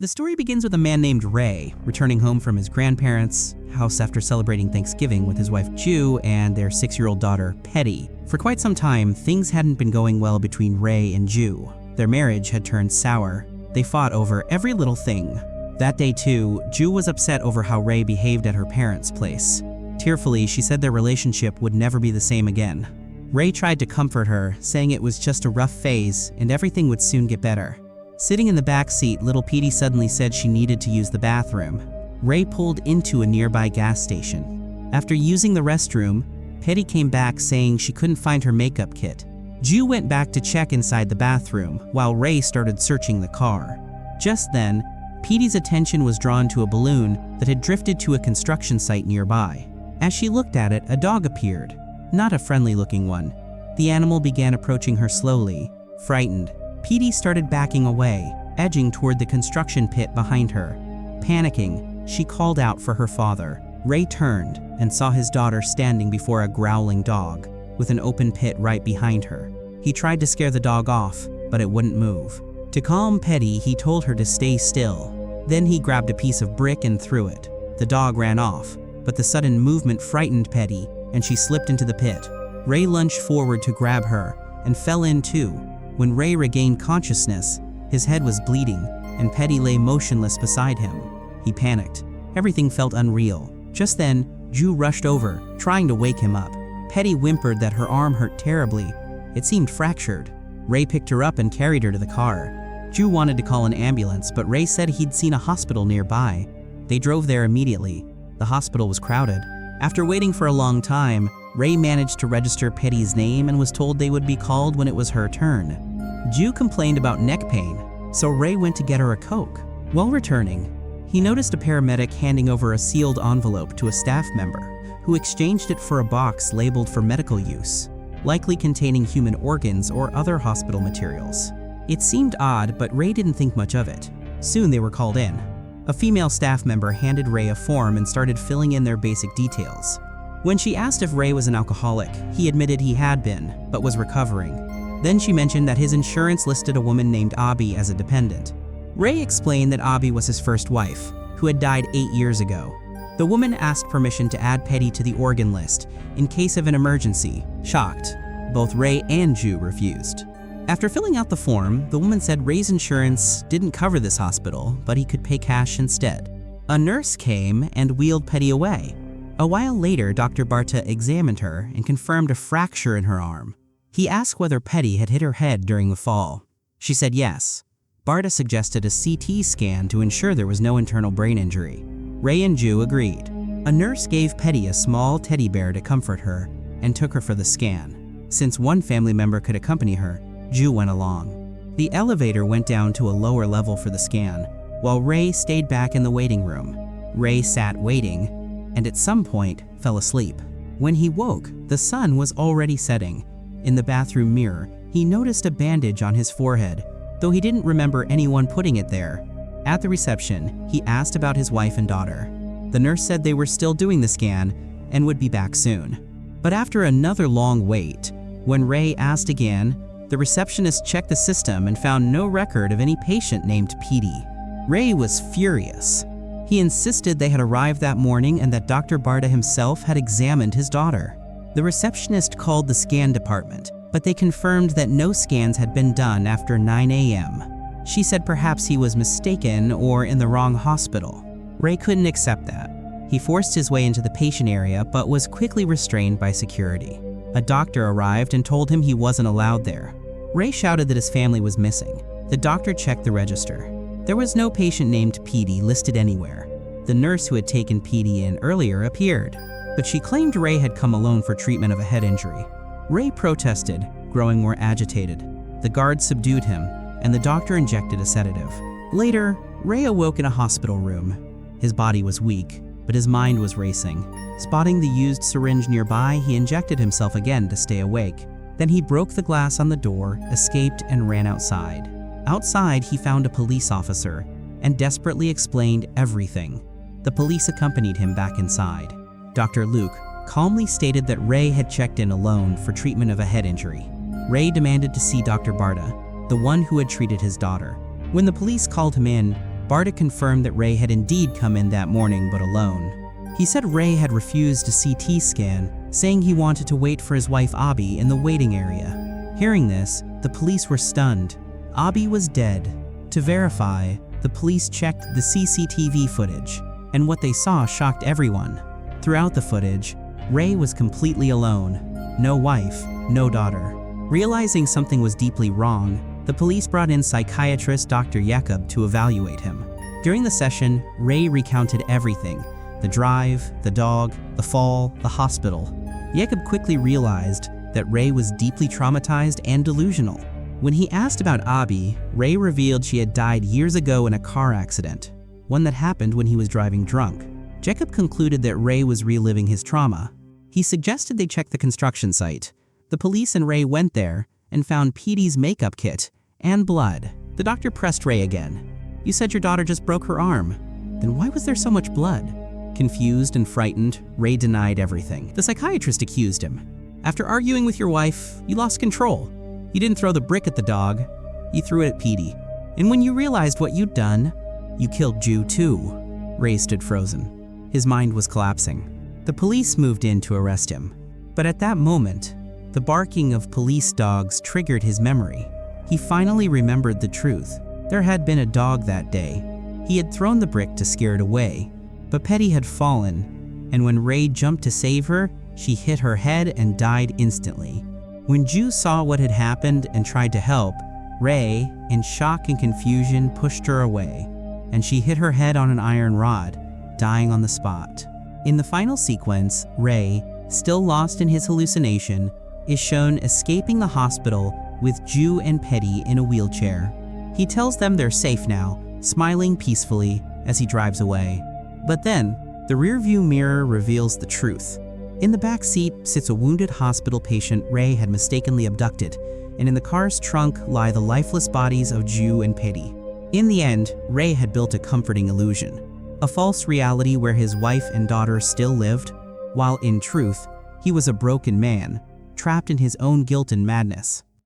The story begins with a man named Ray returning home from his grandparents' house after celebrating Thanksgiving with his wife Ju and their 6-year-old daughter Petty. For quite some time, things hadn't been going well between Ray and Ju. Their marriage had turned sour. They fought over every little thing. That day too, Ju was upset over how Ray behaved at her parents' place. Tearfully, she said their relationship would never be the same again. Ray tried to comfort her, saying it was just a rough phase and everything would soon get better. Sitting in the back seat, little Petey suddenly said she needed to use the bathroom. Ray pulled into a nearby gas station. After using the restroom, Petty came back saying she couldn't find her makeup kit. Ju went back to check inside the bathroom, while Ray started searching the car. Just then, Petey's attention was drawn to a balloon that had drifted to a construction site nearby. As she looked at it, a dog appeared. Not a friendly-looking one. The animal began approaching her slowly. Frightened, Petey started backing away, edging toward the construction pit behind her. Panicking, she called out for her father. Ray turned and saw his daughter standing before a growling dog, with an open pit right behind her. He tried to scare the dog off, but it wouldn't move. To calm Petty, he told her to stay still. Then he grabbed a piece of brick and threw it. The dog ran off, but the sudden movement frightened Petty, and she slipped into the pit. Ray lunged forward to grab her, and fell in too. When Ray regained consciousness, his head was bleeding, and Petty lay motionless beside him. He panicked. Everything felt unreal. Just then, Ju rushed over, trying to wake him up. Petty whimpered that her arm hurt terribly. It seemed fractured. Ray picked her up and carried her to the car. Ju wanted to call an ambulance, but Ray said he'd seen a hospital nearby. They drove there immediately. The hospital was crowded. After waiting for a long time, Ray managed to register Petty's name and was told they would be called when it was her turn. Ju complained about neck pain, so Ray went to get her a Coke. While returning, he noticed a paramedic handing over a sealed envelope to a staff member, who exchanged it for a box labeled for medical use, likely containing human organs or other hospital materials. It seemed odd, but Ray didn't think much of it. Soon they were called in. A female staff member handed Ray a form and started filling in their basic details. When she asked if Ray was an alcoholic, he admitted he had been, but was recovering. Then she mentioned that his insurance listed a woman named Abby as a dependent. Ray explained that Abby was his first wife, who had died 8 years ago. The woman asked permission to add Petty to the organ list in case of an emergency. Shocked, both Ray and Ju refused. After filling out the form, the woman said Ray's insurance didn't cover this hospital, but he could pay cash instead. A nurse came and wheeled Petty away. A while later, Dr. Barta examined her and confirmed a fracture in her arm. He asked whether Petty had hit her head during the fall. She said yes. Barta suggested a CT scan to ensure there was no internal brain injury. Ray and Ju agreed. A nurse gave Petty a small teddy bear to comfort her and took her for the scan. Since one family member could accompany her, Ju went along. The elevator went down to a lower level for the scan, while Ray stayed back in the waiting room. Ray sat waiting, and at some point fell asleep. When he woke, the sun was already setting. In the bathroom mirror, he noticed a bandage on his forehead, though he didn't remember anyone putting it there. At the reception, he asked about his wife and daughter. The nurse said they were still doing the scan and would be back soon. But after another long wait, when Ray asked again, the receptionist checked the system and found no record of any patient named Petey. Ray was furious. He insisted they had arrived that morning and that Dr. Barta himself had examined his daughter. The receptionist called the scan department, but they confirmed that no scans had been done after 9 a.m. She said perhaps he was mistaken or in the wrong hospital. Ray couldn't accept that. He forced his way into the patient area but was quickly restrained by security. A doctor arrived and told him he wasn't allowed there. Ray shouted that his family was missing. The doctor checked the register. There was no patient named Petey listed anywhere. The nurse who had taken Petey in earlier appeared, but she claimed Ray had come alone for treatment of a head injury. Ray protested, growing more agitated. The guards subdued him, and the doctor injected a sedative. Later, Ray awoke in a hospital room. His body was weak, but his mind was racing. Spotting the used syringe nearby, he injected himself again to stay awake. Then he broke the glass on the door, escaped, and ran outside. Outside, he found a police officer and desperately explained everything. The police accompanied him back inside. Dr. Luke calmly stated that Ray had checked in alone for treatment of a head injury. Ray demanded to see Dr. Barta, the one who had treated his daughter. When the police called him in, Bartek confirmed that Ray had indeed come in that morning, but alone. He said Ray had refused a CT scan, saying he wanted to wait for his wife Abby in the waiting area. Hearing this, the police were stunned. Abby was dead. To verify, the police checked the CCTV footage, and what they saw shocked everyone. Throughout the footage, Ray was completely alone. No wife, no daughter. Realizing something was deeply wrong, the police brought in psychiatrist Dr. Jakob to evaluate him. During the session, Ray recounted everything: the drive, the dog, the fall, the hospital. Jakob quickly realized that Ray was deeply traumatized and delusional. When he asked about Abby, Ray revealed she had died years ago in a car accident, one that happened when he was driving drunk. Jakob concluded that Ray was reliving his trauma. He suggested they check the construction site. The police and Ray went there and found Petey's makeup kit and blood. The doctor pressed Ray again. "You said your daughter just broke her arm. Then why was there so much blood?" Confused and frightened, Ray denied everything. The psychiatrist accused him. "After arguing with your wife, you lost control. You didn't throw the brick at the dog, you threw it at Petey. And when you realized what you'd done, you killed Ju too." Ray stood frozen. His mind was collapsing. The police moved in to arrest him. But at that moment, the barking of police dogs triggered his memory. He finally remembered the truth. There had been a dog that day. He had thrown the brick to scare it away, but Petty had fallen, and when Ray jumped to save her, she hit her head and died instantly. When Ju saw what had happened and tried to help, Ray, in shock and confusion, pushed her away, and she hit her head on an iron rod, dying on the spot. In the final sequence, Ray, still lost in his hallucination, is shown escaping the hospital with Ju and Petty in a wheelchair. He tells them they're safe now, smiling peacefully as he drives away. But then, the rearview mirror reveals the truth. In the back seat sits a wounded hospital patient Ray had mistakenly abducted, and in the car's trunk lie the lifeless bodies of Ju and Petty. In the end, Ray had built a comforting illusion, a false reality where his wife and daughter still lived, while in truth, he was a broken man, trapped in his own guilt and madness.